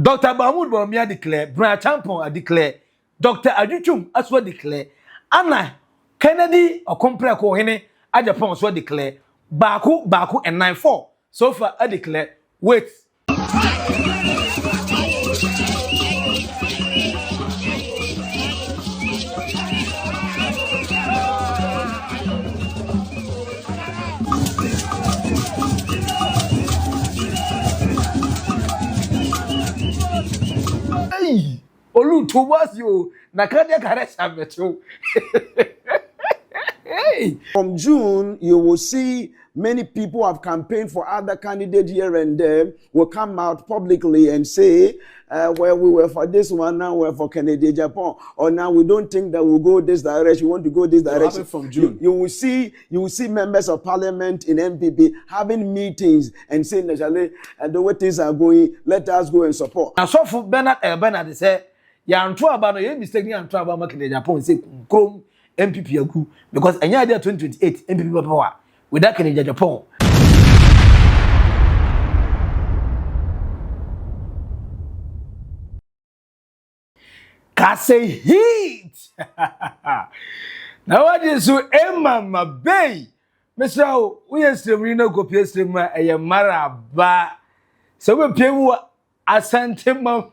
Dr. Mahamudu Bawumia declare, Bryan Acheampong declare, Dr. Adutwum as well declare, Anna Kennedy or compare ko hene Agyapong as well declare, Baku and 9-4. So far I declare, wait. Olu towards you, Nakadia Karesha. Hey. From June, you will see many people have campaigned for other candidates here and there will come out publicly and say, well, we were for this one, now we're for Kennedy Agyapong, or now we don't think that we'll go this direction, we want to go this direction. From June. You will see members of parliament in NPP having meetings and saying, the way things are going, let us go and support. Now, so for Bernard said, Yantu about no mistake and trouble making the Japan say Chrome NPP agu because any idea 2028 NPP power without Kennedy Agyapong. Kase heat. Now what is so Emma Bay? Mr. We are still no copy stream a maraba. So we pay asante man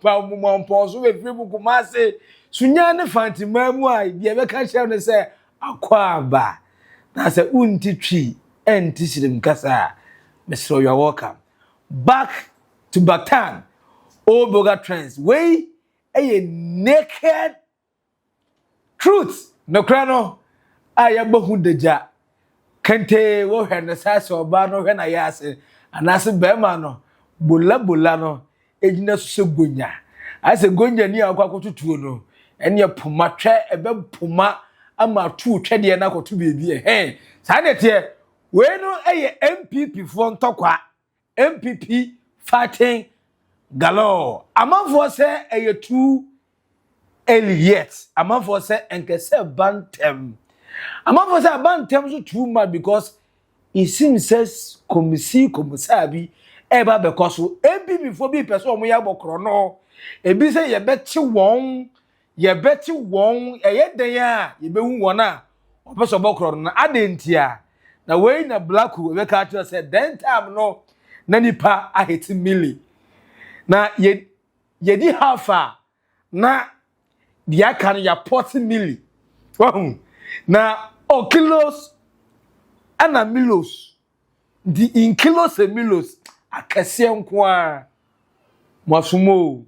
pause we free buku mase sunya ne fanti mamu a bia be ka share ne se akwaba na se unti twi enti sirim kasa. Mr. You are welcome back to Batan old boga trends way a naked truth no krano ayabohu deja kente wo hwe ne sase oba no hwe na yase anase bema no bola no ejina so gonya ase gonya ni akwa tutuo no ene puma twa ebe puma ama tu twede na koto bebi sa de te we no eye NPP fo ntokwa NPP fighting galore amanfo se eye tu Elliot amanfo se enkese bantem amanfo se bantem so too much because it seems says komisabi eba because NPP for be person omo ya bokro no ebi say ye beti won eye den a ye be hu won a opeso bokro no adentia na we na black we ka to say then time no na nipa aheti milli na ye di halfa na dia kan ya 40 milli na o kilos ana milos the in kilos and milos akase nko a mwasumo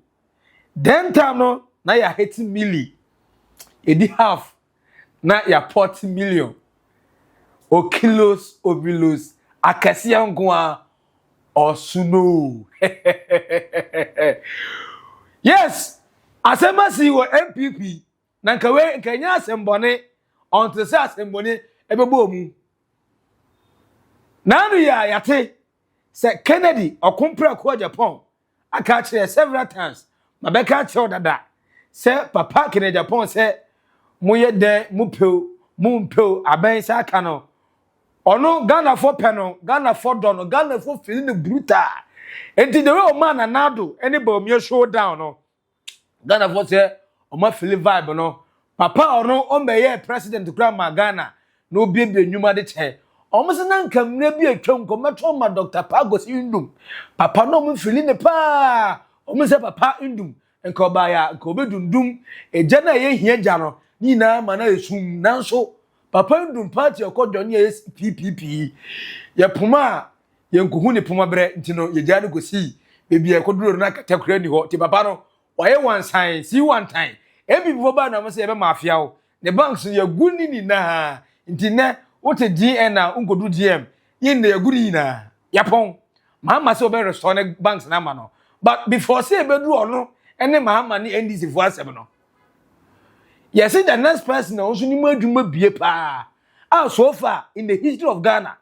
then time no na ya 80 milli edi half na ya 40 million o kilos o milos akase nko a osuno yes asemasi wo NPP na nkawe nkanya asembone onto se asembone ebebo mu nanu ya yate se Kennedy okompra ko Agyapong aka kire several times mabeka che odada se papa Kennedy Agyapong se moye den mumpeu aben sa aka no ono Ghana for peno Ghana for dono Ghana for feeling brutal enti the way o man anado any Bawumia show down no Ghana for say o ma feel vibe no papa ono o meye president grandma Ghana no biebie nyuma de che almost nan kamre bi atwam kometo ma Dr. Pagos indum papa no mo feel ne pa o mo say papa indum enko ba ya enko bedundum eja na ye hia ja no ni na ma na esum nanso papa indum party okodo ne PPP ye puma ye nkuhu ne puma bre ntino ye ja no gosi bebi ekoduro na katakura ni ho ti papa no oye one sign see one time ebi before ba na mo say be mafia o the banks ye guni ni na ntine wote GN na unkodu GM yin na yaguri na yapon mahama se obe restaurant banks na ma no but before say bedu ono ene mahama ni NDC fo asem no yes the next person na also ni madwuma bie pa so far in the history of Ghana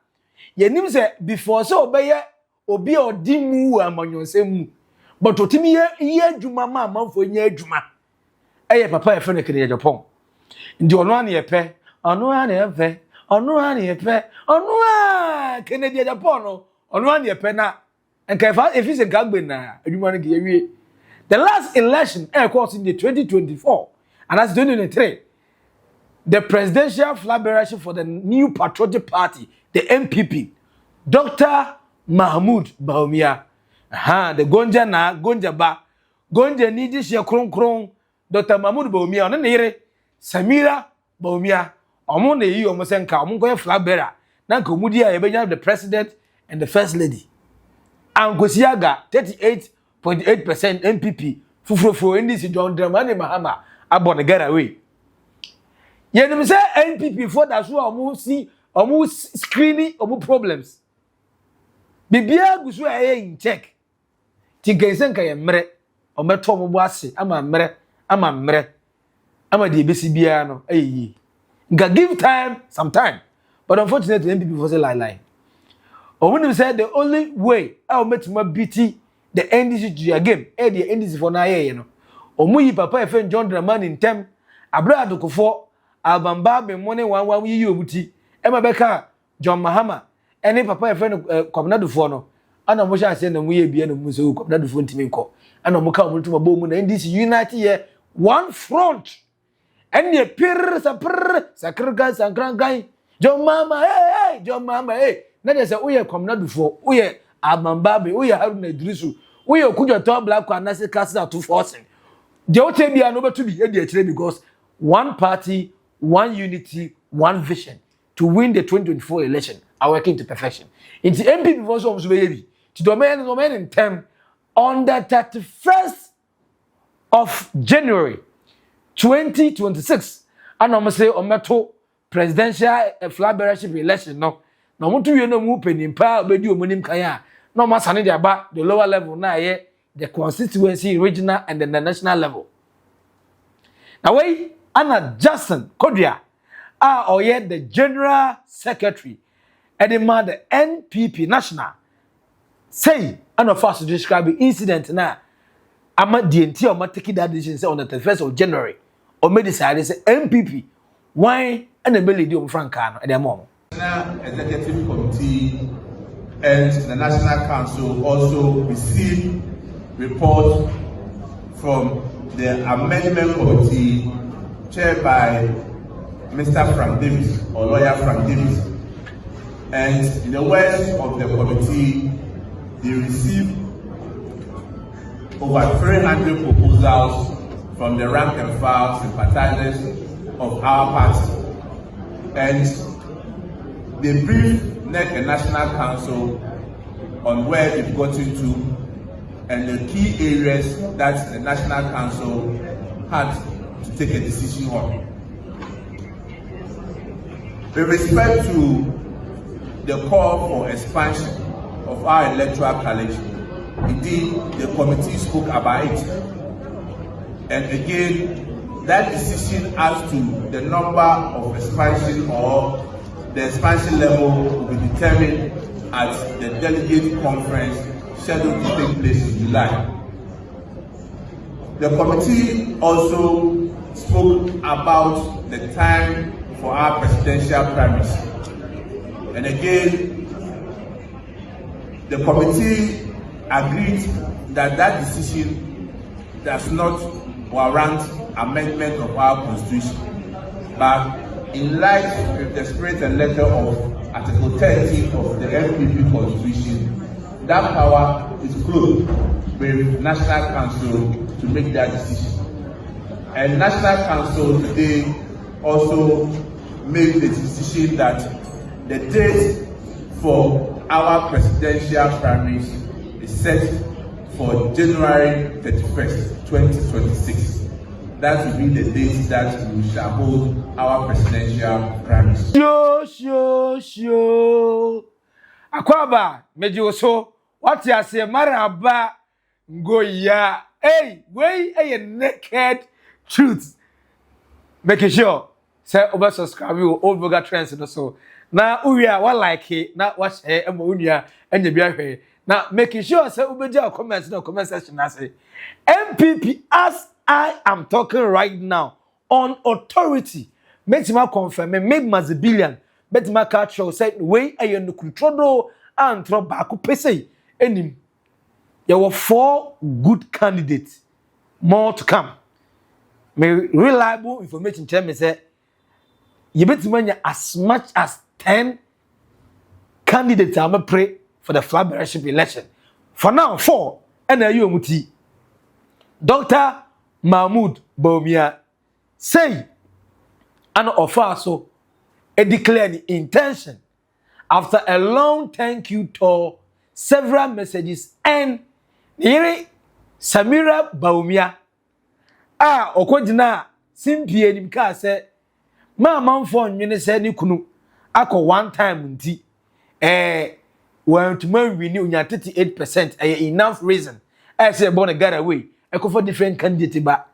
ye nim say before say obeye obi odimu amanyonsem but otimi ye adwuma ma amanfo nya adwuma eye papa ye fe ne Kennedy Agyapong ndi ono an ye pe ono an ye fe onu ani epe onu a Kennedy Agyapong no onu ani epe na enka if is gagbe na adwuma no ge wie The last election, of course, in the 2024, and that's 2023, the Presidential Flagbearer Race for the new Patriotic Party, the NPP, Dr. Mahamudu Bawumia, the Gonja na Gonja ba, Gonja ni this year kron Dr. Mahamudu Bawumia, on the Samira Bawumia, Omone yi omosenka, omonko Flagbearer, na komudia yebenya the president and the first lady. Angosiaga 38.8% NPP, Fufufo Indisi John Dramani Mahama, abon get away. Yenim say NPP for that so omu screening omu problems. Bibia gusu in check. Tigensenka ye mre, ometo omu ase ama mre, ama de besi bia no eyi. Ga give time some time. But unfortunately NPP for say lie. Omunim said the only way I met my BT the NDC to your game, the NDC for na ye no. Omuyi papa efen John Dramani in tem, abra adokofo abamba be money one yi obuti. Ema beka John Mahama, any papa efen Kwabnadufo no. Ana mo sha say na mu ye bia na mu so Kwabnadufo ntimi nko. Ana mo ka mo ntuma bo mu na NDC unite here one front. And ye pir sakrga sankrangai. John Mama hey John Mama hey. Na dey say uye Kwabnadufo uye abambabe uye Haruna Idrisu uye Okujoto Black Kwanase Castle to forcing. The Otebia no to be here because one party, one unity, one vision to win the 2024 election are working to perfection. In the NPP also baby to domain in term on the 31st of January 2026 and I'm say ometo presidential flagbearership election no mutu we no mu penimpa obedi omonim kan a no masane dey aba the lower level na ye the constituency regional and the national level. Now we Anna Justin Kodria oye the general secretary and the NPP national say and of us to describe the incident na ama the entire o take that decision say on the 31st of January or made decide say NPP why and the lady on Franca at the moment. National Executive Committee and the National Council also received report from the Amendment Committee chaired by Mr. Frank Davis or Lawyer Frank Davis. And in the words of the committee, they received over 300 proposals from the rank and file sympathizers of our party. And they briefed NEC and National Council on where they've gotten to and the key areas that the National Council had to take a decision on. With respect to the call for expansion of our electoral college, indeed the committee spoke about it. And again, that decision as to the number of expansion or the expansion level will be determined at the delegate conference scheduled to take place in July. The committee also spoke about the time for our presidential primaries. And again, the committee agreed that that decision does not warrant amendment of our constitution, but in light of the spirit and letter of Article 13 of the NPP Constitution, that power is closed with National Council to make that decision. And National Council today also made the decision that the date for our presidential primaries is set for January 31st, 2026. That will be the date that we shall hold our presidential primaries. Sure. Akwaba, Mejoso, what you say, Maraba, go ya. Hey, way a naked truth. Making sure, say, over subscribe you, old burger trends and so. Now, we are what like it, not watch her and Munya and the beer. Now, making sure, say, Ubeja comments, no comment section. I say, NPP, as I am talking right now, on authority, make him confirm, make Mazibillion, make him catch you, say, way I am the control and throw back, pay say, and there were 4 good candidates more to come. Me reliable information tell me say you bet money as much as 10 candidates are pray for the Flagbearership election. For now, 4 and a UMT. Dr. Mahamudu Bawumia say an offer so a declared intention after a long thank you tour, several messages, and Niri Samira Bawumia okwojina simpie nim ka say ma manfo nwene say ni kunu akọ one time nti want to win unya 38% enough reason I say born get away for different candidate ba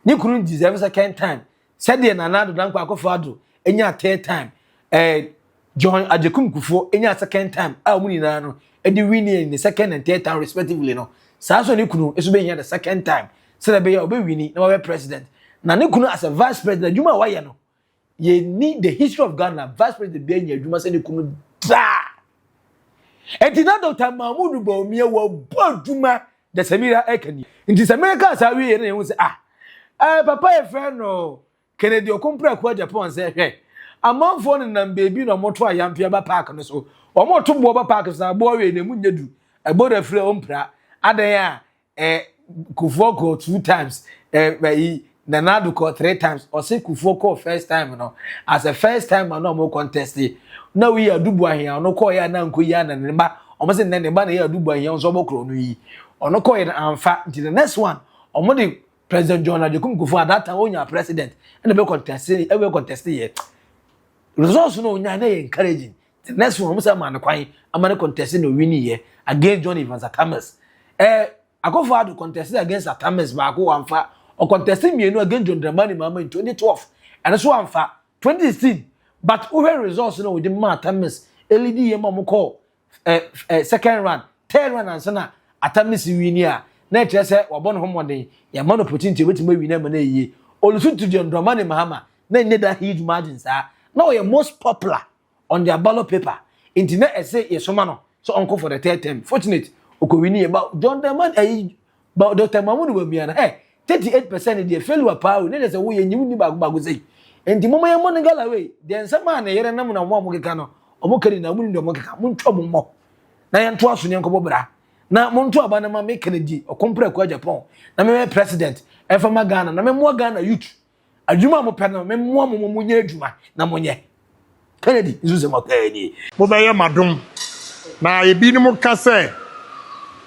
ni kunu deserve second time said the nanado danko akofo ado enya third time John Agyapong kufo enya second time muni na no edi win in the second and third time respectively no sa so ni kunu eso be the second time so that be win na we president na ni kunu as a vice president juma wa ye no ye need the history of Ghana vice president be nya juma se ni kunu da etina Dr. Mahamudu Bawumia wa boduma the Samira ekani nti Samira ka sa we ye na say papa e friend no Kennedy okompra kwa Agyapong say hwe amanfo ne nam baby no moto ayampia ba park no so omoto bo ba park so abo we na munyedu ebo da fre ompra adan a Kufuor go 2 times Nanado go 3 times Osei Kufuor go first time no as a first time no mo contest na we adubu ahia no ko ya na nkoyi na ne ba omo se ne ba na ya adubu ahia so bokro no yi ono ko ya amfa until the next one omo the President John Agyapong Kufuor at that time onya president and be contest here results no onya na encouraging the next one omo say man kwan amane contest no win here against John Evans Atamas Akofo ado contest against Atamas baako wamfa o contest mienu against John Dramani Mahama in 2012 and so wamfa 2016 but over results no with the Atamas LED yema mo call second round third round and sana Atamas win ya na tire say wabon homoden ya man opportunity wetin win na na yiye olusu to John Dramani Mahama na need that huge margins now you most popular on their ballot paper internet essay yesoma no so onko for the third term fortunate okowini about John Dramani about Dr. Mahamudu Bawumia na 38% dey failure power na say wo yenyim ni bago say enti mama yemo ne gala we den sama na yere nam na mo amokeka no omokari na muni ndo omokeka muntwa mo na yento aso ne nkobo bra na monto aba na ma me Kennedy okompra kwa Agyapong na me president efama Ghana na me mo Ghana youth adwuma mo pe na me mo mo nya adwuma na monye Kennedy izuze mo kani mo be ye madum na ebi ni mo ka se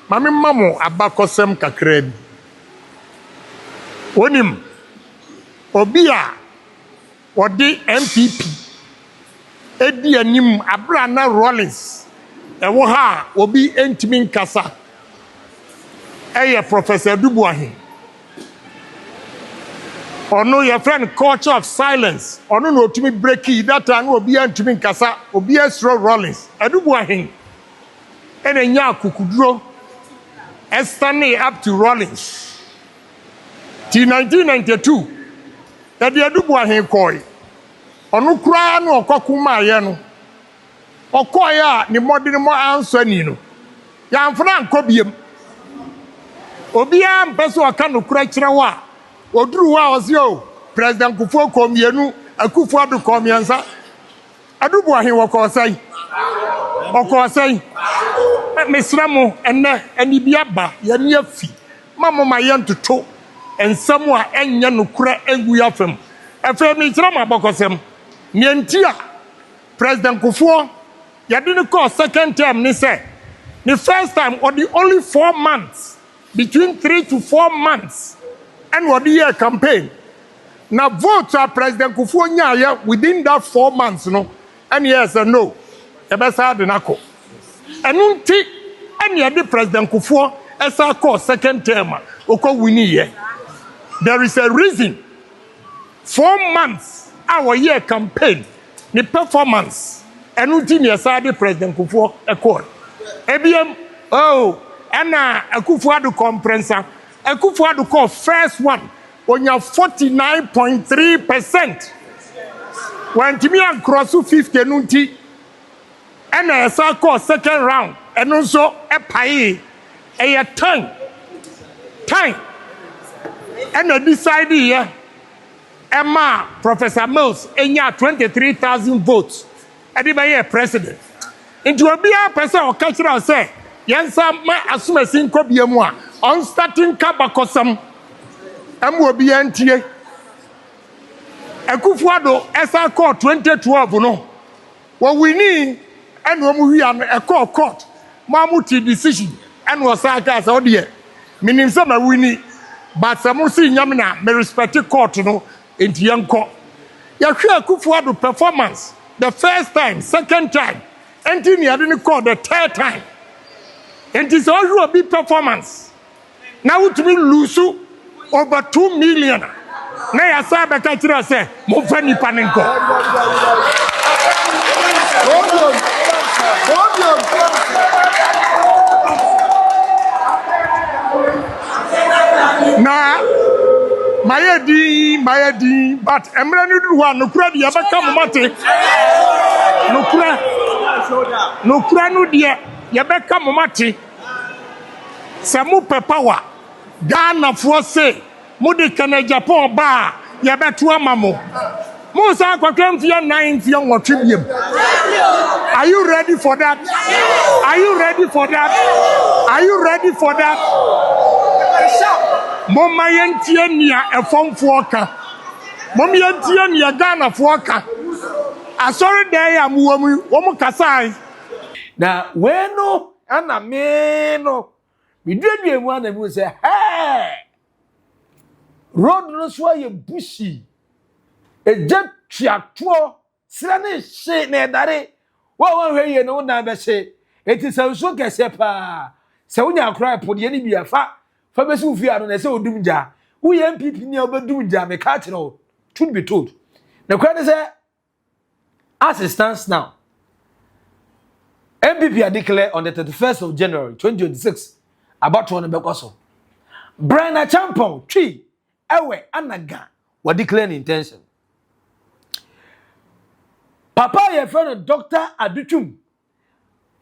mame mamo abakosem kakra bi onim obi a odi NPP edi anim abra na Rollins ewo ha obi entimi nkasa eye Professor Dubuahin ono your friend culture of silence ono no otimi breaki that time obi entimi nkasa obi esro Rollins Dubuahin ene nya kukuduro standing up to Rollins till 1992 that the Dubuahin koi onu kura no okokuma ye no okoya ni modern mo answer ni no ya mfana nkobiem obi a mpeso aka no kura kire wa oduru wa ozio President Kufuor komienu Akufo adu komiansa Dubuahin wokosai mesramo enne ani biaba ya ni afi mamo mayentoto ensamo a enye no kura egu yafem efe mi kire mabokosem ni entia President Kufuor ya didn't call second term ni say the first time or the only 4 months between 3 to 4 months and what the year campaign now vote to President Kufuor nya within that 4 months no and yes and no ebesa de nako enunti anya the President Kufuor esa call second term oko wini ye there is a reason 4 months our year campaign the performance enunti ni esa the President Kufuor call ebiem ana Akufo adu comprensa Akufo adu call first one onya 49.3% when timi an cross 50 nunti and a call second round and also a pay a time and a decide here Emma Professor Mills enya 23,000 votes and the by president into a be a person or cultural say yensa ma assume sin ko biemu a on starting kabakosam am will be ntie Akufuado esa court 2012 no what we need and when we are a court Mamuti decision and was aka so there meaning some we need but some see nyamina me respect court no enti yanko ya hwe Akufuado performance the first time second time enti ni ade call the third time enti so you be performance now to me lose over 2 million na ya sabe ka kira se mo fa nipa nenko na mayedi but emra ni du wa nokura de yabaka mo mate nokura no de yabaka mo mate samu pepawa Ghana for say Mudi kana Agyapong ba ya betu amamo Musa kwakwem fia 9 fia nwotwebiem. Are you ready for that? Are you ready for that? Are you ready for that? Mama yentie nia efomfo ka. Mama yentie nia Ghana fo ka. Asori dey am wo kasai. Na weno ana me no. Mi dwedwe mu ana mu say, "Hey! Road no so ye bushi. Eje twato sira ne hye na edare. Wo hwe ye no na be hye. Eti sanso kese pa. Se wonya akra pode ye ni bia fa besi ufi ano na se odumja. Wo ye NPP ni obedumja me ka kire o. Truth be told. Na kwa ne say as it stands now, NPP are declared on the 31st of January 2026 about to bekoso. Bryan Acheampong tree ewe anaga were declaring intention. Papa your friend Dr. Adutwum,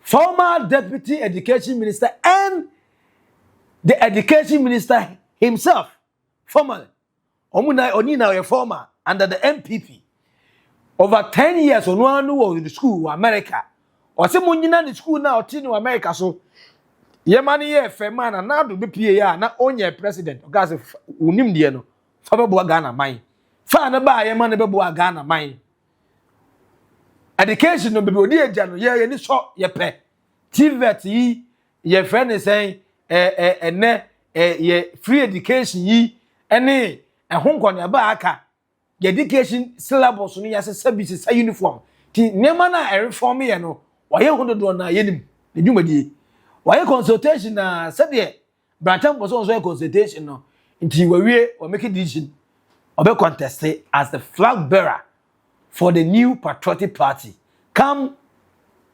former Deputy Education Minister and the Education Minister himself, formerly, Onina your former under the NPP. Over 10 years, on one who was in the school, America. Or some in the school now, in America. So, ye money, ye fair man, and now to be PA, not only president, because if Unim Diano, Fababua Ghana mine. Father by ye money, Babua Ghana mine. Education no be dear Jano, ye any short ye pay. TVET ye friend is saying, ye free education ye, any, a home on your back. The education syllabus ni yase services a uniform ti nema na e reform ye no wa ye hodo do na yenim ne dwumadi wa ye consultation na said ye brancham person so consultation no nti wawie wa make decision obe contest as the flag bearer for the new Patriotic Party come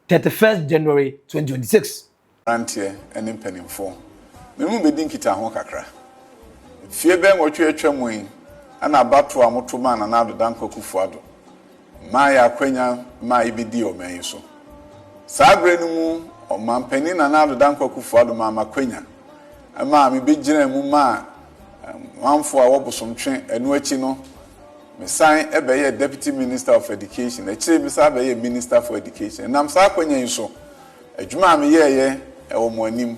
31st January 2026 Rantie ene mpanimfo me mu bedin kita ho kakra fie ben wotwe atwam yi ana bato amotoma na nado danko kufuado ma ya kwanya ma ibidi omen so sabre no mu o mampani na nado danko kufuado ma makwanya ama me begina mu ma manfo a wobosomtwe enu achi no me san ebeye Deputy Minister of Education achi me sa beye Minister for Education nam sa kwanya yi so adwuma me yeye e wo mo anim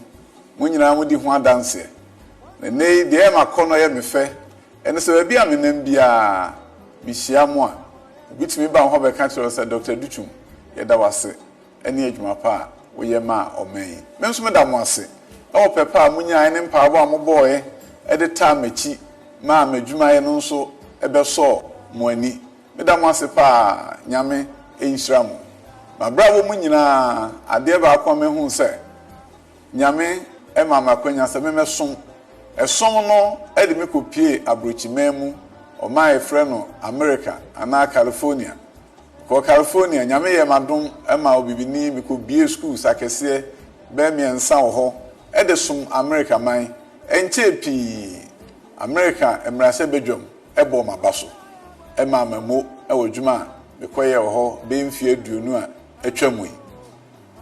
mu nyina mu di ho adanse ne nei de makono ye me fe ene se bia me nam bia mi hia mo a bitimi ba ho be ka kire se Dr. Adutwum ye da wase ene adwuma pa wo ye ma omen me nso me da mo ase o pepa munya ene mpa bo amoboye e de ta machi ma madwuma ye no nso e be so mo ani me da mo ase pa nyame enhira mo ma bra wo munyina ade ba akwa me hu se nyame e ma makwanya se me mesom esom no edi me kopie abrochimemu o my friend no America ana California ko California nyame ye madom e ma obibini me ko bie school sakese be me nsa wo ho ede som America man enche pi America emrase bedwom e bo mabaso e ma mamo e wodwuma me koye wo ho be mfie aduonu a atwamui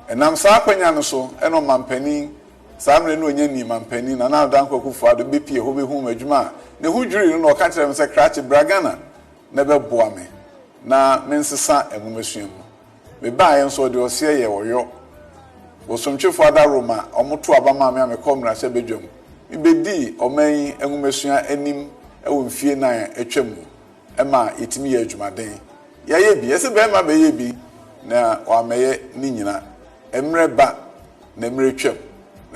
enam sa akwanya no so e no mampani Samre no nya ni mampani na na dan kwakufu ado be pie ho be hu madwuma ne hu dwiri no ka kire me se krache bragana na be boa me na mensesa enwumesuam me ba yen so de ose ye woyo bosomtwefo ada Roma omoto abama me amekomra se bedwam me bedi oman enwumesua anim ewo mfie na atwam ema etimi ye adwumaden ye bi ese be ma be ye bi na o ameye ni nyina emre ba na emre twam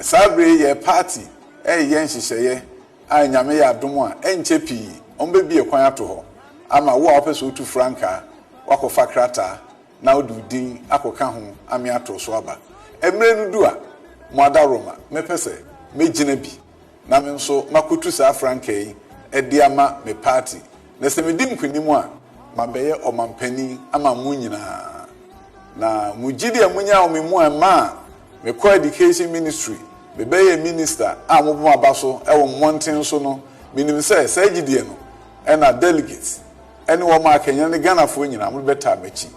Sabre ye party yen hihye anyame ya adom a enche pii ombe bi ekwan ato ho ama wo a opeso tu franka wakofa krata na odudin akoka ho ame ato so aba emre nudu a moada Roma mepese megina bi na me nso makotu sa franka yi edi ama me party na se medim kwanimu a mabeye omampani ama mu nyina na mugidi amunya omemu ama me co education ministry bebe minister amobo abaso ewo monten so no minim say sagidie no na delegates ene wo ma Kenya ne Ghana fo nyina mo beta abachi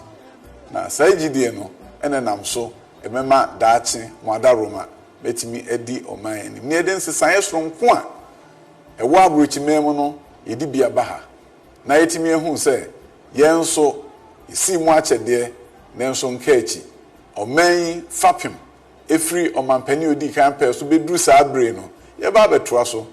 na sagidie no ene nam so emema daachi moada Roma betimi edi oman enim ne eden sesan soronko a ewo abrochi mem no yedi bia baha na yetimi ehu say yenso isi mu achede ne nso nka echi oman fapim efri omampani odi kan pe so bedru sabre no ye ba betoa so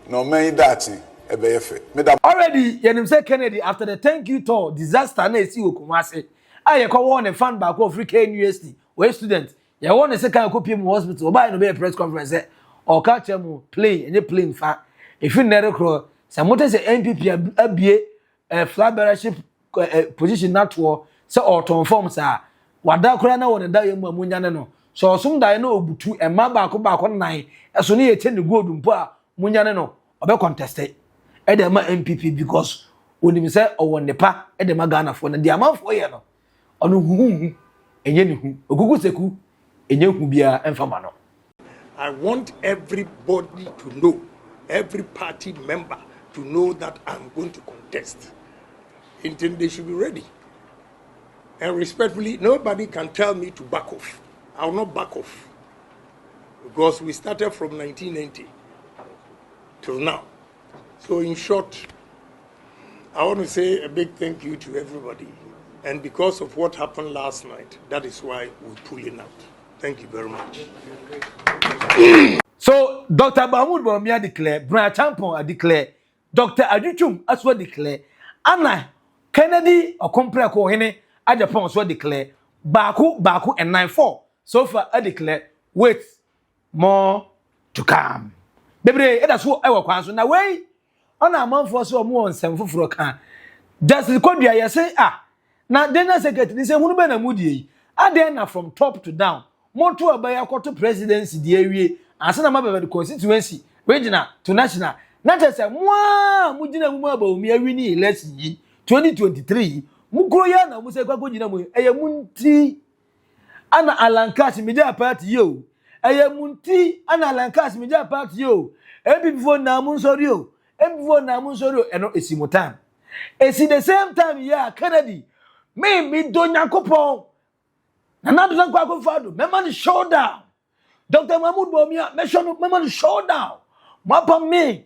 na oman dachi ebe yefe already yenim say Kennedy after the thank you tour disaster na esi okumase aye ko won fan back of Africa University we student ye won say kan ko piem hospital oba no be press conference o ka chemu plane fa if you nere kro say moto say NPP abie Flagbearer position na to say autumn form sa wada kura na won da yemu amunya ne no so osum dai na obutu ema baako nan eso ne yeche ne gold mpo a munya ne no obe contest e dey ma NPP because onim say owo nepa e dey ma Ghana fo na dey amanfo ye no ono hu enye ne hu ogugu seku enye hu bia emfama no. I want everybody to know, every party member to know that I'm going to contest. Until they should be ready. And respectfully, nobody can tell me to back off. I will not back off. Because we started from 1990 till now. So in short, I want to say a big thank you to everybody. And because of what happened last night, that is why we're pulling out. Thank you very much. So Dr. Mahamudu Bawumia declare, Bryan Acheampong declare, Dr. Adutwum as well declare, Anna Kennedy or compare ko hene Agyapong as well declare, Baku and 9-4. So far I declare, wait, more to come. Baby, that's what I was so now way. On a month for so more on some for can. Just the code I say, now then I say get this one be na mudi. Then from top to down. More to a quarter presidency the area and some of the constituency, regional to national. Not just a mujina Bawumia winning election 2023. Mukroya na museka go jina mu eyamunti ana alankas media party yo eyamunti ana alankas media party yo ebifo na munsori yo eno esimotan esi the same time yeah Kennedy me do nyakopon na na do kwa fado me man showdown Dr. Mahamudu Bawumia me showdown mapam me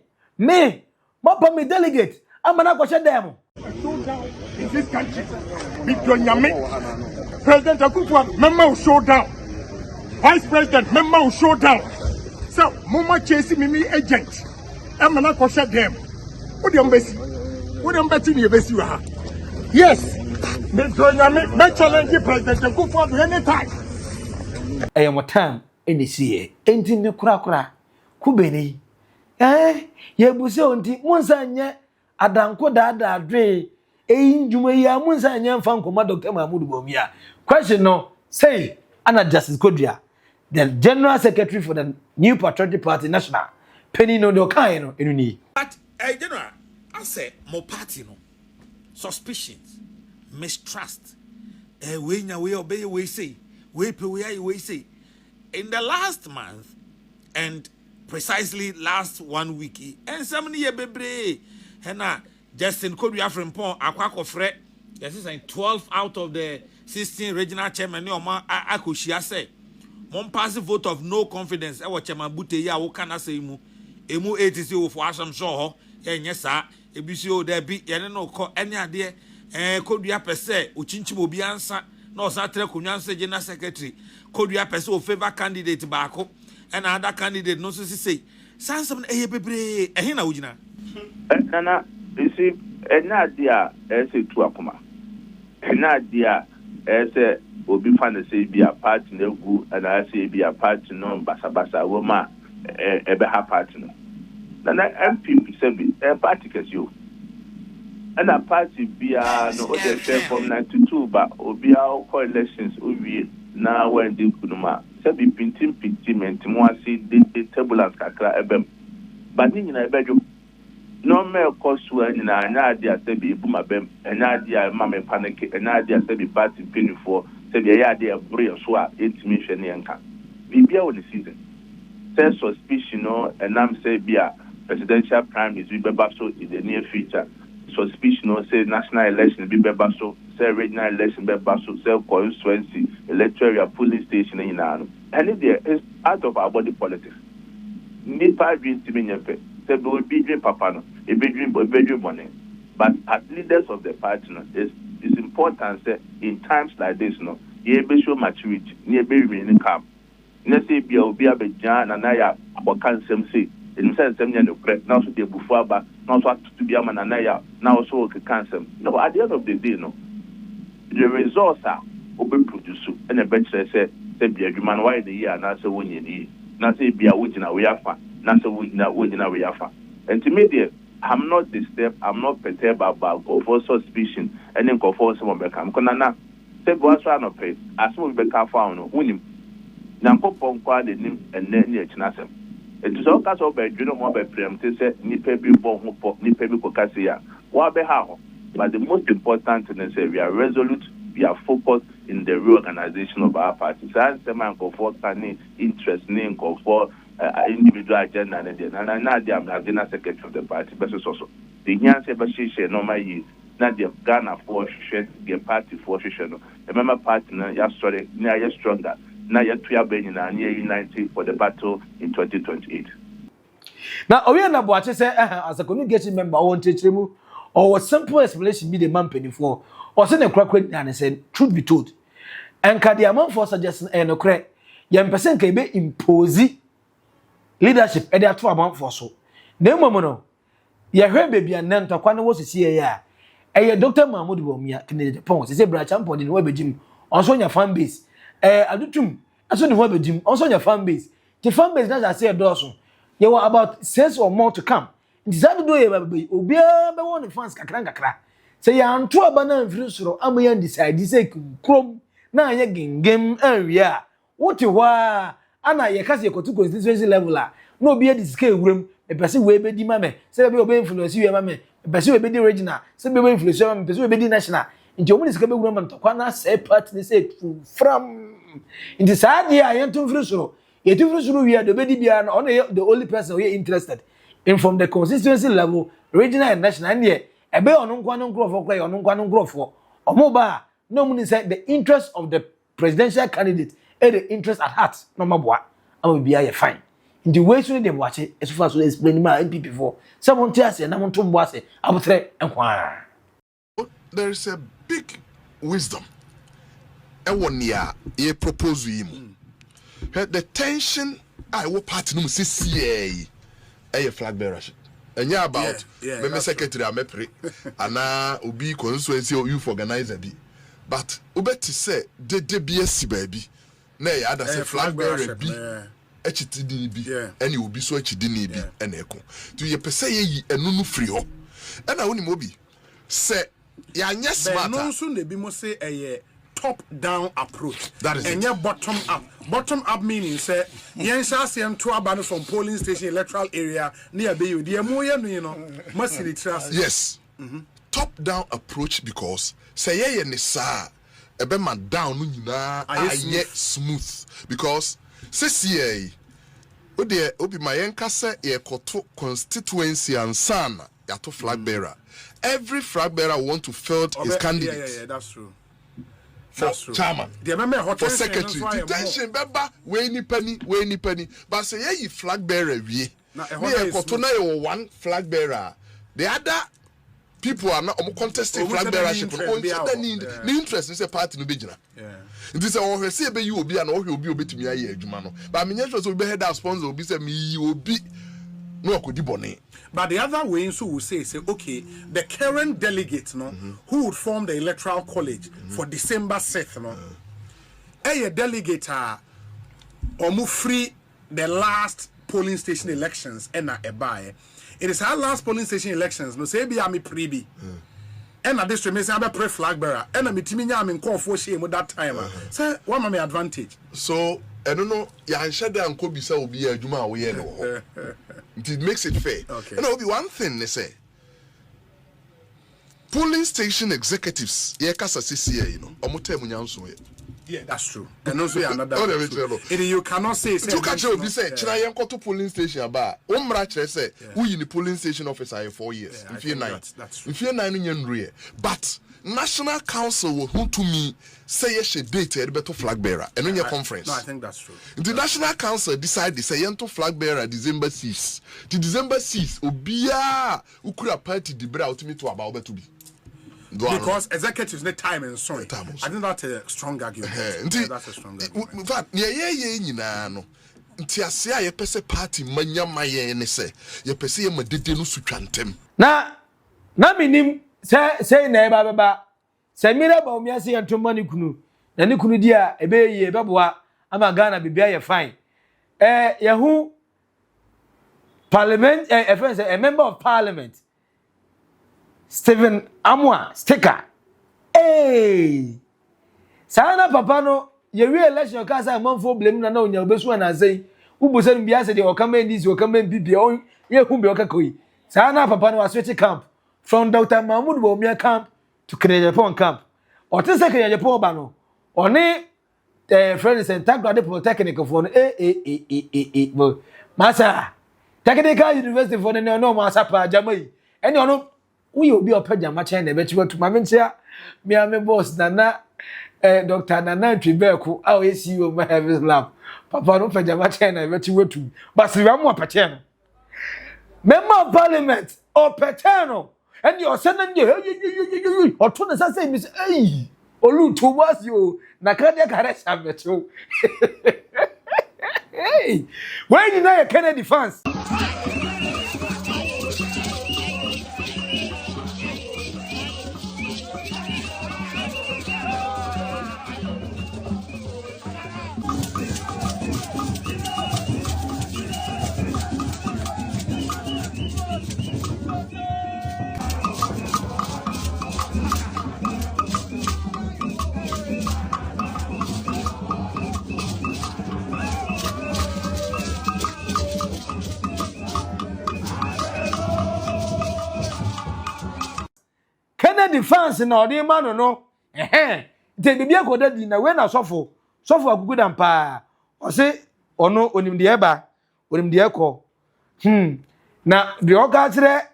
delegate amana kwa shedem In this country, President Akufo, member will show down. Vice President, member will show down. So, Mama chasing me agent. I'm not going to shut them. What do you embassy? What do you embassy in your embassy? Yes, me challenge President Akufo anytime. I am a time in the sea. Ain't in the kura. Kubeni. Ye buse onti, Monsanya, Adanko Dada Dre. Juma ya munsa nyamfa nkoma Dr. Mahamudu Bawumia. Question no, say Anna Justice Kodria, the General Secretary for the new Patriotic Party National. Penny no do kind no enuni. But General, I say more party no. Suspicions, mistrust. We obey we say. We say. In the last month and precisely last 1 week, and some year bebre, Hena Justin Kodria Frimpong Akwakofre, yes, 12 out of the 16 regional chairman, Akoshia say, Mon passive vote of no confidence. I watch my booty ya wokana say mu. Emu 80 for Asham Shaw. Yes, sir. Ebisio there be no call any idea. Could you per se, Uchinchi will be answer. No, Satra Kunyanse General Secretary. Could you per se favor candidate Bako and other candidate no so say. Sansom a pebre, a hina ujina. Nana, you see, an idea as a tuakuma. An idea as a will be fun to say be a part in the good, and I say be a part in no Basa Woma, a beha partner. Nana NPP said a party as you. And a party be a no other from 92, but be our coalitions we now when the Kunuma. Sabi pintim and Timwasi did the turbulence kakra ebem. But in a bedroom. No mere cost to an idea sabi bumabem, an idea mamma panic, an idea sabi party penny for sabi idea brilliant swap, intimation yanka. Be on the season. Say suspicion and I'm say be a presidential primaries be so in the near future. Suspicion say national election be so, say regional election be so, say constituency, electoral police station in Nano. And if there is out of our body politics. Nipa dream to me, say we will be dream papa, a bedroom money. But as leaders of the party, it's important say in times like this, you be show maturity, you be remaining calm. Let's say be a Jan and I about cancer say. In sense, now to be before, but now to be a man and I now also cancer. No, at the end of the day, the results are open produce and a bench say be a human why the year, not so when you need, not say be a witch in a way afa, not so witch in a way afa. And to me, I'm not disturbed, I'm not perturbed about for suspicion and then go for some of the camp. Conana, say, what's one of it? As soon as we can found, win him. Now, Pop him and then yet Nassim. It is all cast over you know more by preemptive say Nipe be born Nipe be Kokasia. What be how? But the most important thing is we are resolute, we are focused in the reorganization of our party. So I say man go for any interest name go for individual agenda and then and now they are general secretary of the party but also the Nyanse Bashisha normal years. Now they have Ghana for share the party for share no. Remember party now you sorry now you stronger. Now you're 90 for the battle in 2028. Now, we are not watching say as a community member, I want to tell you, or simple explanation be the man penny for, or send a crack and said, truth be told. And can the amount for suggestion and a crack, young person can be impose leadership at that 2 amount for so. No moment, your baby and Nanta Quana was a CA. A Dr. Mahamudu Bawumia, Agyapong, say Bryan Acheampong in Webber Jim, also your fan base. Adutwum, also the Webber Jim, also your fan base. The fan base does I say a dozen. You were about 6 or more to come. Decided to do a baby, Ubia, but one fans kakra. Say, I'm 2 banana and fruit, I'm going to decide this chrome. Now you're game area. What you were, Anna, your cousin, to constituency level. No be a scale room, a person will be the mamma, say, be obeying for the mamma, a person will be the original, say, be waiting for the sermon, person will be the national. In your minister woman to Quana say part they say from in the side here I am to Frusro. Yet to Frusro we are the baby and only the only person we are interested in from the constituency level, regional and national and yet a bear on Unquanum Grove or play on Unquanum Grove for or mobile. No money said the interest of the presidential candidate and the interest at heart, no matter what, I will be a fine. In the way they watch it, as far as we explain my NPP for someone tells you and I want to watch it, I will say, inquire. There is a big wisdom. Ewonia ye propose him. The tension I will party no CCA a Flagbearer Race. And yeah about me secretary amepre ana obi constituency or youth organizer bi. But ubeti say de BSc baby. Na ya ada say Flagbearer bi. HTD bi. Any obi so HTD bi ena eko. To ye pese ye enunu free ho. Ena woni mobi say ya yes smart. No so ne bi mo say a top down approach. That is and it. Bottom up. Bottom up meaning say yen sha sem to abano from polling station electoral area near be you. The mo ye no you know must see the trust. Yes. Top down approach because say ye ne sa ebe man down no nyina aye smooth because say CA obi my yenka say ye koto constituency and san ya to Flagbearer. Every Flagbearer want to field his candidate. Yeah, that's true. for chairman, for secretary. Detention, beba, we ni penny. But say ye flag bearer we. We kotona ye one flag bearer. The other people are not contesting flag bearership. The interest in the party no be jina. This is all say be you obi and all you obi to me aye adwuma no. But me nyɛ so be head out sponsor obi say me obi no akodi bone. But the other way so will say okay, the current delegates who would form the electoral college for December 6th a delegate or free the last polling station elections and a buy. It is our last polling station elections no say be ami prebi. And at this time, I pre flag bearer. And I'm in call for shame at that time. So, what my advantage? So, I don't know. Yeah, and Shada and Kobe will be a Juma. It makes it fair. Okay. And there will be one thing they say. Polling station executives, yeah, CCA, Omote Munyanso. Yeah, that's true. And also another. You cannot say. You can't say. China to polling station about. Umra say. We in the polling station officer 4 years. If you're 9, if you're 9 in real, but National Council will who to me say yes, she dated better flag bearer and on your conference. No, I think that's true. The National Council decided say yento flag bearer December 6. The December 6 obia ukura party the bra ultimate to about to be. Because executives need time and so. I think that's a strong argument. That's a strong argument. In fact, no. Nti ase a yepese party manyama ye ne se yepese ye madede no sutwantem. Na minim say na baba say mira Bawumia say antomma ne kunu na ne kunu di a ebe ye beboa ama Ghana bibia ye fine. Yahu parliament a member of parliament Stephen Amwa sticker. Hey, sana papa no ye re-election ka say manfo blame na onya obesu na say ubusa bia say dey okama ndisi okama NPP on ye hu be okakoi. Sana papa no was switch camp from Dr. Mahamudu Bawumia camp to Agyapong camp. Or to say Agyapong ba no. Oni friends and Tagrade Polytechnic for Masa Technical University for no Masa pa Jamai. Any ono we will be a pajama chain, a better to Mamintia, me and my boss, Nana, Dr. Nana Tribeku, our see you my heaven's love. Papa, no pajama chain, I bet you were to. But we are more paternal. Member of Parliament or paternal, and you're sending you or Tunas, I say, Miss A. Olu towards you, Nakadia Kares, I bet you. Hey, why did I Kennedy fans? Kennedy fans na odi ma no te bibia koda di na we na sofo agugu dan pa o se ono onimde eba onimde ekọ na de o ga kire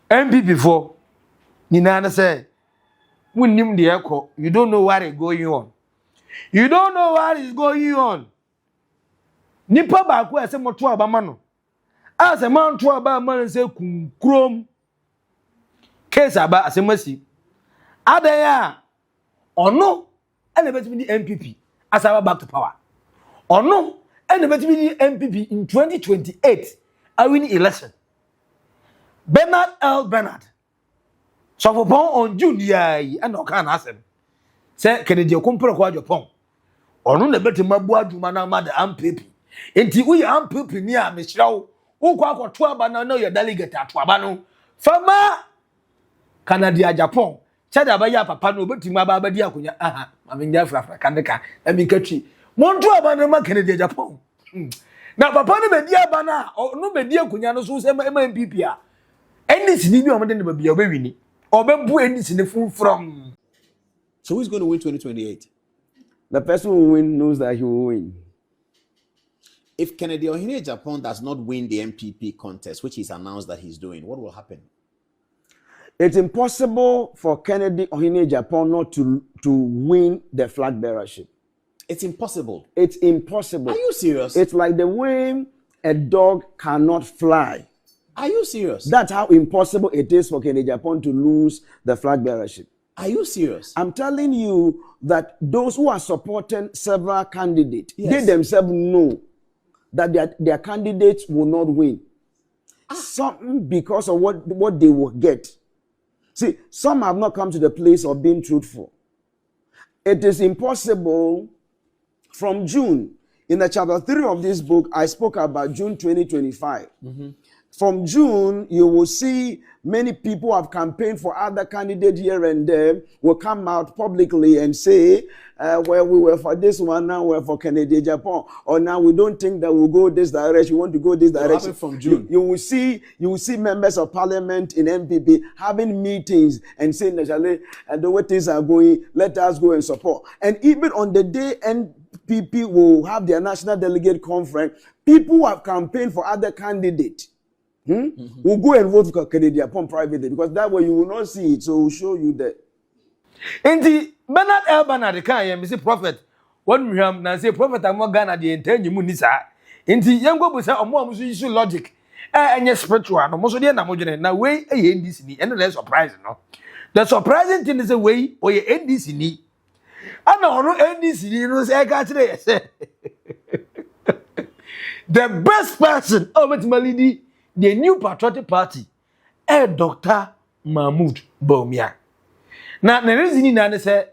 NPP for ni na say wunnim de ekọ you don't know what is going on nipa ba ko ese moto aba ma no ase man to aba ma se kunkrom case aba asemasi adaya ono ene betimi di NPP as our back to power ono ene betimi di NPP in 2028 I win election Bernard so for on June yi and o kan asem say Kennedy Akumpro kwa Agyapong ono na betimi abu aduma na ma da NPP enti we NPP ni a mehirawo wo kwa akoto aba na no your delegate ato aba no fama Canada Agyapong chada ba ya papa no obetimi aba di akonya aminja frafra kaneka amikatwi monto aba no ma Canada Agyapong na papa no be di aba na no be di akonya no so se ma NPP a NDC ni bi o mede ne ba bia obewini obebu NDC ne from. So who's going to win 2028? The person who win knows that he will win. If Kennedy Acheampong does not win the NPP contest, which he's announced that he's doing, what will happen? It's impossible for Kennedy or Agyapong not to win the flag bearership. It's impossible. It's impossible. Are you serious? It's like the way a dog cannot fly. Are you serious? That's how impossible it is for Kennedy Agyapong to lose the flag bearership. Are you serious? I'm telling you that those who are supporting several candidates, Yes. they themselves know that their candidates will not win. Some because of what they will get. See, some have not come to the place of being truthful. It is impossible from June. In the chapter 3 of this book, I spoke about June 2025. From June, you will see many people have campaigned for other candidates here and there will come out publicly and say, well, we were for this one, now we're for Kennedy Agyapong, or now we don't think that we'll go this direction, we want to go this direction. From June. You will see members of parliament in NPP having meetings and saying, the way things are going, let us go and support. And even on the day NPP will have their national delegate conference, people who have campaigned for other candidates will go and vote for Kennedy Agyapong privately, because that way you will not see it. So we'll show you that. Inti Bernard L. Bernard kan ye misi prophet one hwam na say prophet amọ Ghana de entanyi mu ni saa. Inti yengo bu say omo amuso use logic enye spiritual no mo so de na mo dwene na we eye NDC ni eno the surprise no. The surprising thing is a way oye NDC ni. Ana ono NDC ni no say ka kire say the best person ultimately the new Patriotic Party Dr. Mahamudu Bawumia. Na reason na ne say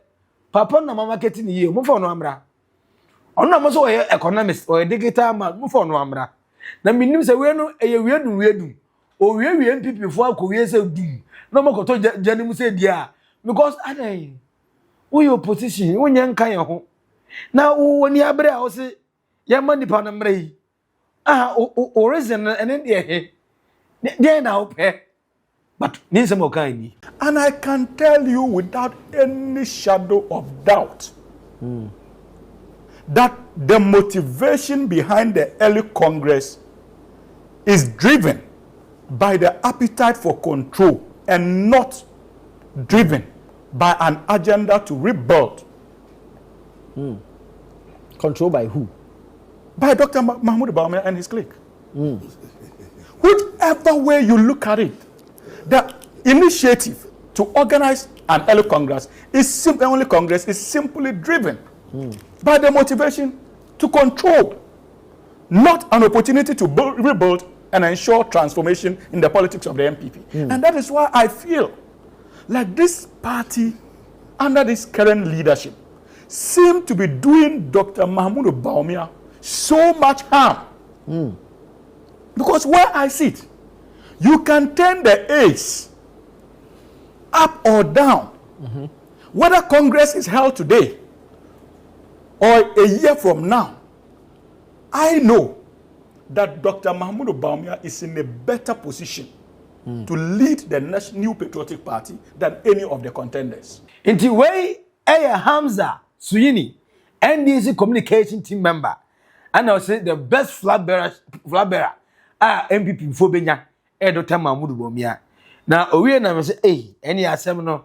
papa na mama marketing ye mo for no amra. Ono mo so we economist or digital man mo for no amra. Na minim say we no eye we o we NPP fo akowie say dum. Na mo koto janim say dia because adan we opposition we nyan kan ye ho. Na wo ni abre a wo say ye ma nipa na mra yi. O reason and then there now pay. But and I can tell you without any shadow of doubt that the motivation behind the early Congress is driven by the appetite for control and not driven by an agenda to rebuild. Control by who? By Dr. Mahamudu Bawumia and his clique. Whichever way you look at it, the initiative to organize an early Congress is simply driven by the motivation to control, not an opportunity to rebuild and ensure transformation in the politics of the NPP. And that is why I feel like this party, under this current leadership, seem to be doing Dr. Mahamudu Bawumia so much harm. Because where I sit, you can turn the ace up or down. Whether Congress is held today or a year from now, I know that Dr. Mahamudu Bawumia is in a better position to lead the new Patriotic Party than any of the contenders. Inti way Hamza Suyini, NDC communication team member, and I say the best flag bearer NPP for Benya, Dr. Mahamudu Bawumia. Now, we na say, any asem no,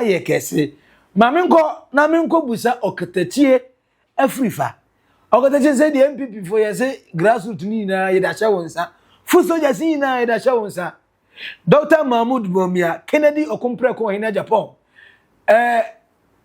ye kese. Maminko busa okatachie Afrifa. Okatachie say the NPP for ye say grassroots ni na ye dasha wonsa. Fuso jasi na ye dasha wonsa. Dr. Mahamudu Bawumia, Kennedy Okompre ko hina Agyapong.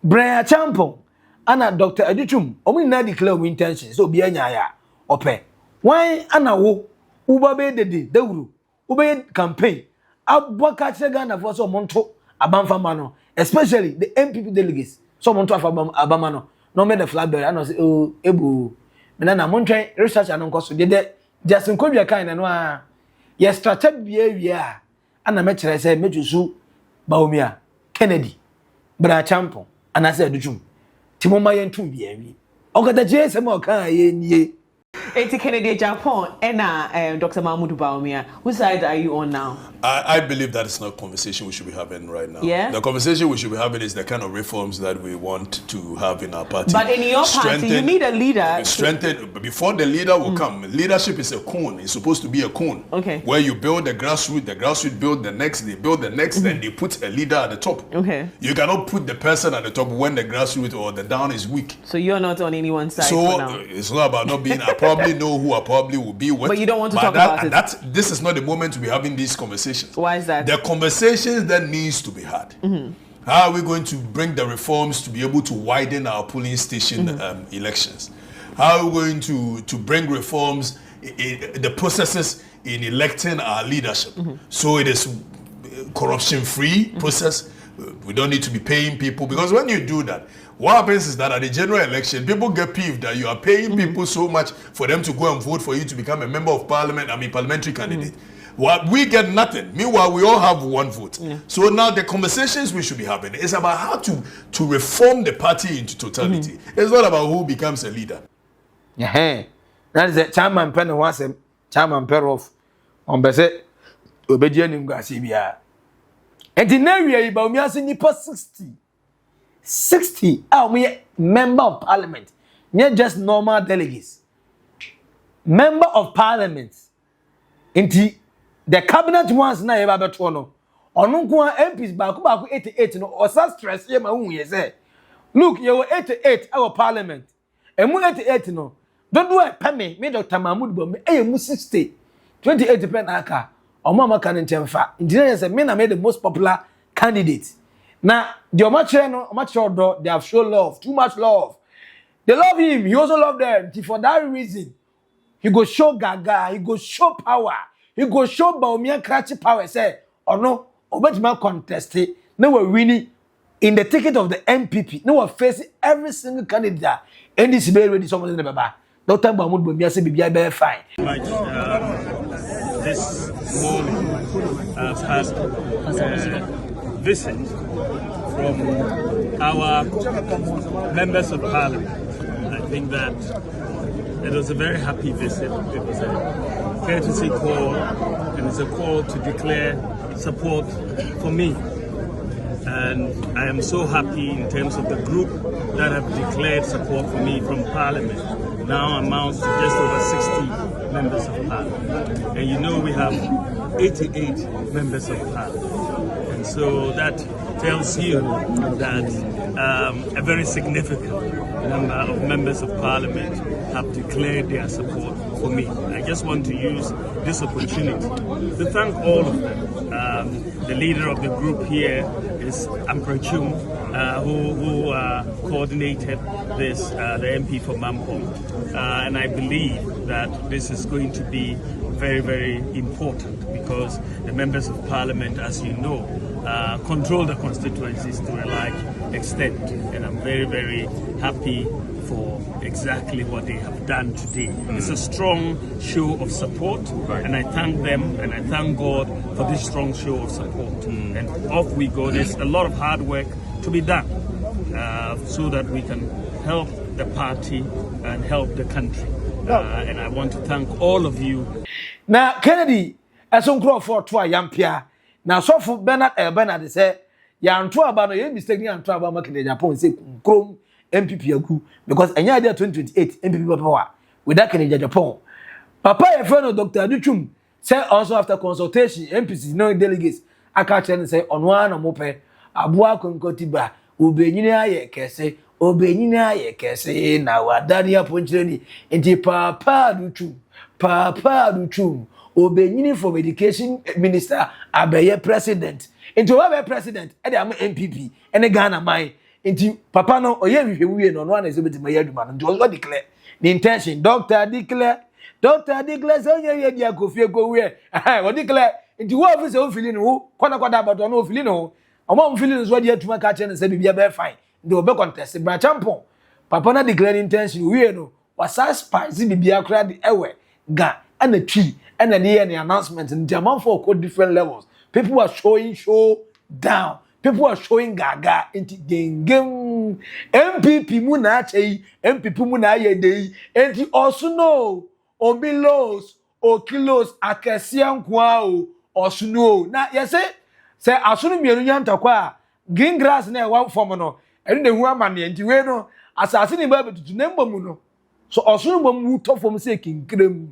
Bryan Acheampong ana Dr. Adutwum omo na declare we intention so bia nya ya ope. Why ana wo ubabe dede dawuru ube campaign abwaka Ghana for so monto abamfama no, especially the NPP delegates so monto abama no no me the Flagbearer and say oh ebu me na montwen research anonko so de just nkodwa kan na no a ye strategy bia ana me kire say mejusu Bawumia Kennedy Bryan Acheampong ana say Adutwum timoma yentum bia wi okata je se ma okan ye nie It's Kennedy Agyapong and Dr. Mahamudu Bawumia. Whose side are you on now? I believe that is not a conversation we should be having right now. Yeah? The conversation we should be having is the kind of reforms that we want to have in our party. But in your party, you need a leader. Before the leader will come, leadership is a cone. It's supposed to be a cone. Okay. Where you build the grassroots build the next, they build the next, then they put a leader at the top. Okay. You cannot put the person at the top when the grassroots or the down is weak. So you're not on anyone's side so for now. It's not about not being, I probably know who I probably will be with. But you don't want to talk about it. This is not the moment to be having these conversations. Why is that? The conversations that needs to be had. How are we going to bring the reforms to be able to widen our polling station elections? How are we going to bring reforms in the processes in electing our leadership? So it is corruption-free process. We don't need to be paying people, because when you do that, what happens is that at the general election, people get peeved that you are paying people so much for them to go and vote for you to become a member of parliament, parliamentary candidate. Well, we get nothing. Meanwhile, we all have one vote. So now the conversations we should be having is about how to reform the party into totality. It's not about who becomes a leader. Yeah, that is a chairman pen once a chairman pair of on Besset Obedian Gassibia. And in area, Bawumia nipa 60. We member of parliament. Not just normal delegates. Member of parliament. Inti the cabinet ones na eba beto no. Onu nko MPs baako 88 no osa stress ye ma hu ye say. Look, you were 88 our parliament. Emu 88 no. Don't do a pay me Dr. Mahamudu Bawumia emu 60. 28 pen aka. Omo amaka ne nchemfa. Engineer say me na made the most popular candidate. Now, the Omache they have shown love, too much love. They love him, he also love them. For that reason, he go show Gaga, he go show power, he go show Bawumia Krachi power. Say, or no, Obama contested. They were winning in the ticket of the NPP. They were facing every single candidate. And this is very ready. Someone in the Baba. Dr. Mahamudu Bawumia say, "Be very fine." This morning, I've had visit from our members of parliament. I think that it was a very happy visit. It was a courtesy call, and it's a call to declare support for me. And I am so happy in terms of the group that have declared support for me from parliament. Now amounts to just over 60 members of parliament. And you know we have 88 members of parliament. And so that tells you that a very significant number of members of parliament have declared their support for me. I just want to use this opportunity to thank all of them. The leader of the group here is Acheampong, who coordinated this, the MP for Mampong. And I believe that this is going to be very, very important, because the members of parliament, as you know, control the constituencies to a large extent. And I'm very, very happy for exactly what they have done today. It's a strong show of support, and I thank them and I thank God for this strong show of support. And off we go. There's a lot of hard work to be done so that we can help the party and help the country. And I want to thank all of you. Now, Kennedy, as on crop for two Yampia. Now, so for Bernard say, Yan Tuabano, you mistaken and Tuaba making the Japan say, Chrome NPP agu, because any idea 2028 NPP power with that Kennedy Japan. Papa, a friend of Dr. Adutwum, say also after consultation, MPC, no delegates, I catch and say, on one or mope, Abua Concotiba, Ubenina ye kese, Ubenina ye kese, now a daddy upon journey, and Papa Adutwum, Ubenini for education minister, Abeye president, into a president, and I'm MPP, and a Ghana mine. Into Papa no, or we no one is able to my head man, and also declare the intention. Doctor declare, so yeah, go fear go where. What declare into what is your feeling? Who, Quanaquada, but no feeling. Among feelings, what you have to my catch and say, be a very fine. Do a contest, Bryan Acheampong. Papa na declare intention, we know was as spicy be a crowd away, ga, and a tree, and an ear and the announcement, and the amount for different levels. People are showing show down. people are showing gaga into game MPP mu na achei MPP mu na ayedei enti also no obilos o kilos akɛseɛ nkoa o ɔsono na yɛsɛ sɛ asono mienu nya ntɔkwa green grass na ɛwɔ form no ɛno na hu amane nti we no asase ni ba betutu na mbom no so ɔsono bom wu tɔ form sɛ kinkrem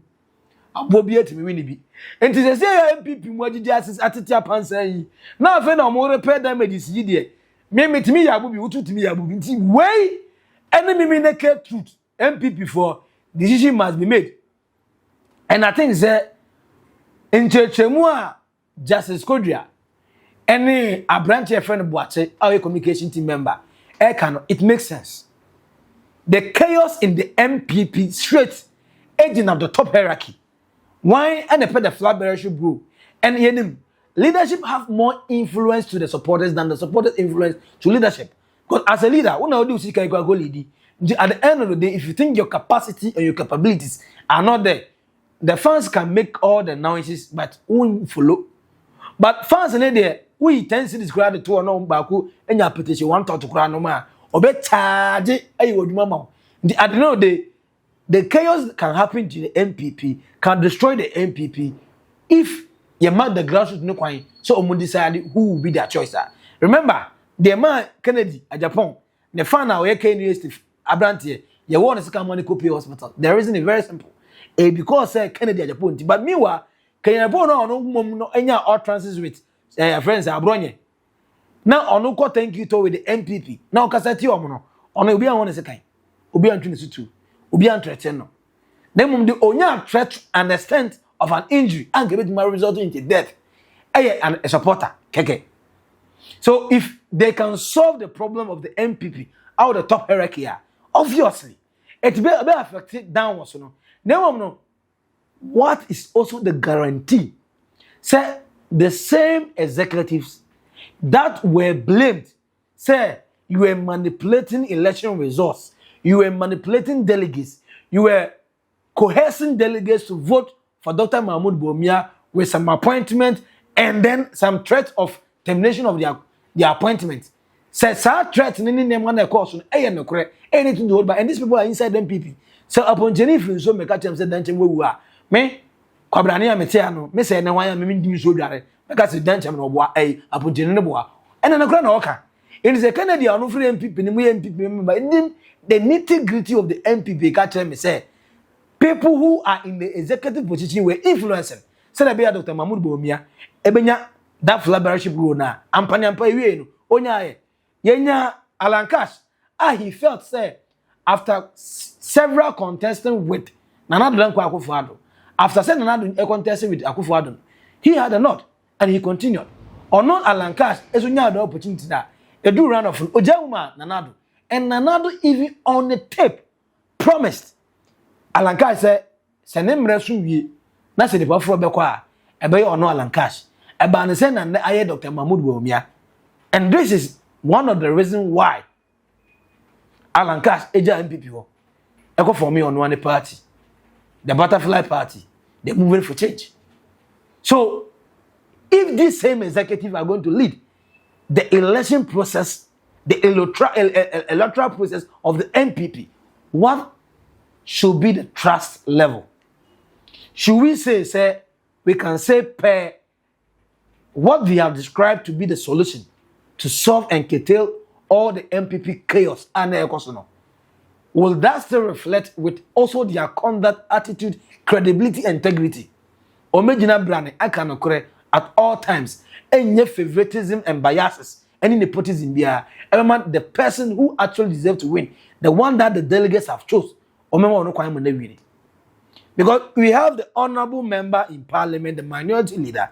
abo bi atimi wini bi enti sɛ sɛ MPP mu agidi atete apansa yi na afa na ɔmo repair damages yi de me metimi ya abo bi wututimi ya abo bi nti wey enemy naked truth MPP for decision must be made. And I think that in Chechemua, Justice Kodria, any a branch of friend Boate, our communication team member, it makes sense. The chaos in the MPP straight agent of the top hierarchy. Why and the Flagbearer should grow. And leadership have more influence to the supporters than the supporters influence to leadership. Because as a leader, when I do see go lead, at the end of the day, if you think your capacity and your capabilities are not there, the fans can make all the noises, but won't follow. But fans in there, we tend to describe the two or no baku and your petition one thought to cry no more. Or bet charge a would mama. At the end of the day, the chaos can happen to the MPP, can destroy the MPP if you mark the grassroots no quite. So Omo decide who will be their choice. Remember, the man Kennedy Agyapong, the fan now University Abrantie, you want to second money copy hospital. The reason is very simple. Because Kennedy Agyapong, but meanwhile, Kennedy Agyapong no any utterances with friends Abronye. Now on no thank you to with the MPP. Now kasati omo no obi an won second. Obi an twin two. Obi an threaten no. Then the onya threat and extent of an injury and give it my result into death. And a supporter keke. So if they can solve the problem of the MPP out of the top hierarchy, obviously it will be affected downwards. No. What is also the guarantee? Say the same executives that were blamed, say you were manipulating election results, you were manipulating delegates, you were coercing delegates to vote for Dr. Mahamudu Bawumia with some appointment and then some threat of termination of their appointment. Say such threat in any one course anything to hold by, and these people are inside MPP. So upon Jennifer, so make a chance that we were me. Kwabrania metiano, me say na wanya me ndi so dware. Because the dancem no boa upon Jennifer boa. And na kra na oka. It is a Canadian no free MPP ni mu MPP member. The nitty-gritty of the MPP catch me say people who are in the executive position were influencing. Say na be Dr. Mahamudu Bawumia ebenya that flagbearership role na ampa ewie no onya yenya Alankash he felt say after several contesting with Nana Danko Akufo-Addo, after saying Nana contesting with Akufo-Addo, he had a nod and he continued. Or not Alankash as we the opportunity that they do run off Ojawuma Nanado. And Nanado even on the tape promised Alankash said, Senem Resu na se the Buffalo Bequa, a bay or no Alankash, a banisen and I Dr. Mahamudu Bawumia. And this is one of the reasons why Alankash Eja MPP Echo for me on one party, the Butterfly Party, they're moving for change. So, if these same executives are going to lead the election process, the electoral process of the NPP, what should be the trust level? Should we say we can say per what we have described to be the solution to solve and curtail all the MPP chaos and economy? Will that still reflect with also their conduct, attitude, credibility, integrity? Omejina brand I can occur at all times. Any favoritism and biases, any nepotism there. The person who actually deserves to win, the one that the delegates have chosen. Because we have the honorable member in parliament, the minority leader,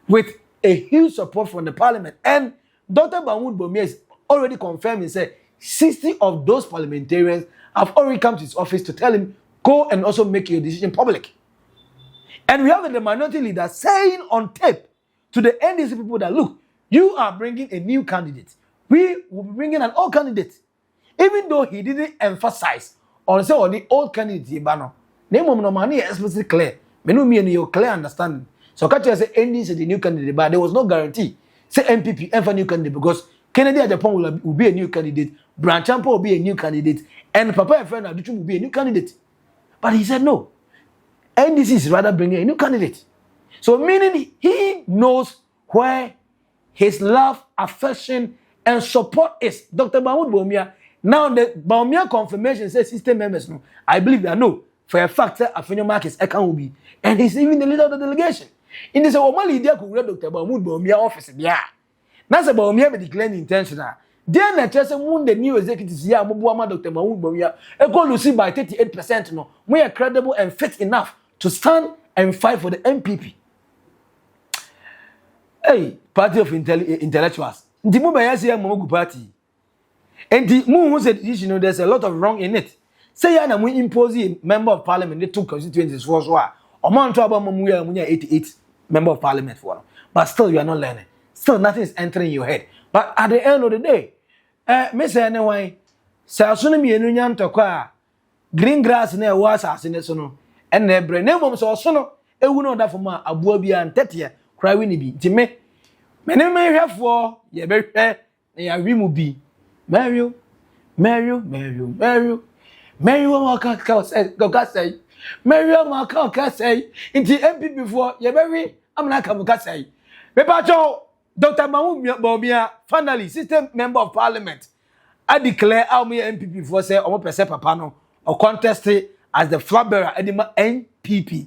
with a huge support from the parliament. And Dr. Mahamudu Bawumia is already confirmed and said 60 of those parliamentarians have already come to his office to tell him, go and also make your decision public. And we have the minority leader saying on tape to the NDC people that, look, you are bringing a new candidate. We will be bringing an old candidate. Even though he didn't emphasize on say on the old candidate, name of no money explicitly clear. Me no me and you clear understanding. So catch you say NDC the new candidate, but there was no guarantee. say NPP and for new candidate because Kennedy Agyapong will be a new candidate, Bryan Acheampong will be a new candidate, and Papa Efren Adutwum will be a new candidate. But he said no. NDC is rather bringing a new candidate. So meaning he knows where his love, affection, and support is. Dr. Mahamudu Bawumia. Now the Bawumia confirmation says system members no. I believe that no. For a fact that Afenyo Marcus Ekan will be. And he's even the leader of the delegation. In this one leader could read Dr. Mahamudu Bawumia office. Yeah. That's about Bawumia be declaring intentional. Then the Chelsea moon the new executives here, Mubuama Dr. Mahamudu Bawumia, Eko Lucy by 38% no. We are credible and fit enough to stand and fight for the NPP. Hey, party of intellectuals. The move by say Mahamudu party. And the move said you know there's a lot of wrong in it. Say ya na we impose a member of parliament they two constituencies for so amount to about Mamuya 88 member of parliament for. But still you are not learning. Still nothing is entering your head. But at the end of the day, me say anyway, say asunu mi enu nyam tokwa green grass na e was asene so no. And na bre na mom so no ewu no da foma aboa bia ntete kra wi ni bi. Nti me ne hwefo ye be hwe na ya wi mu bi. Mario Waka say Mario Waka say inti NPP before ye be amna kamuka say me pacho Dr. Mahamudu Bawumia finally system member of parliament I declare our NPP for say omo pese papa no or contest as the Flagbearer edema NPP.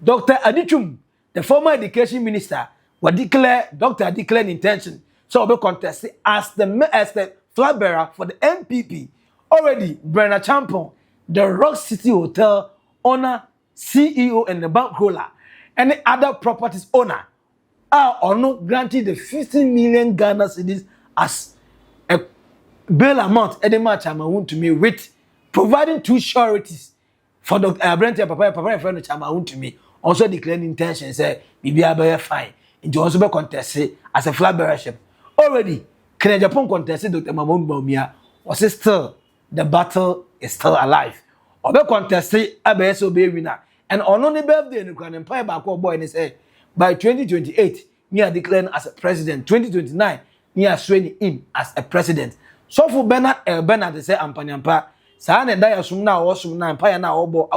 Dr. Adutwum, the former education minister, will declare declared intention so be contested as the Flagbearer for the NPP. Already, Bryan Acheampong, the Rock City Hotel owner, CEO, and the bankroller, and the other properties owner are or not granted the 15 million Ghana cedis as a bail amount. Edema Chamaun to me with providing 2 sureties for Dr. Brent Papa friend Chamaun to me. Also declaring intention say Bibi Abaye fine. It also be contested as a Flagbearership. Already. Agyapong contested Dr. Mahamudu Bawumia was still the battle is still alive. Obe contested ABS be winner. And on only birthday you can empire back boy and say by 2028 me are declaring as a president. 2029 me are swearing in as a president. So for Bernard say ampanyampa sa na da yasum na osum na empire na obo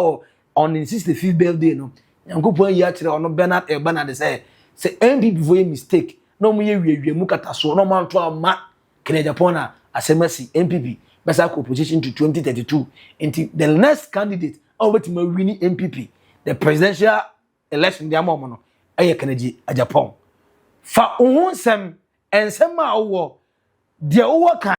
on the 65th birthday no. Yankopon ya kire ono Bernard say NPP for a mistake. No mu ye mu kata so no man to ama Agyapong na asemasi NPP besa ko opposition to 2032 until the next candidate over to win NPP the presidential election dia mo no aye Agyapong fa ohun sem ensem a wo dia wo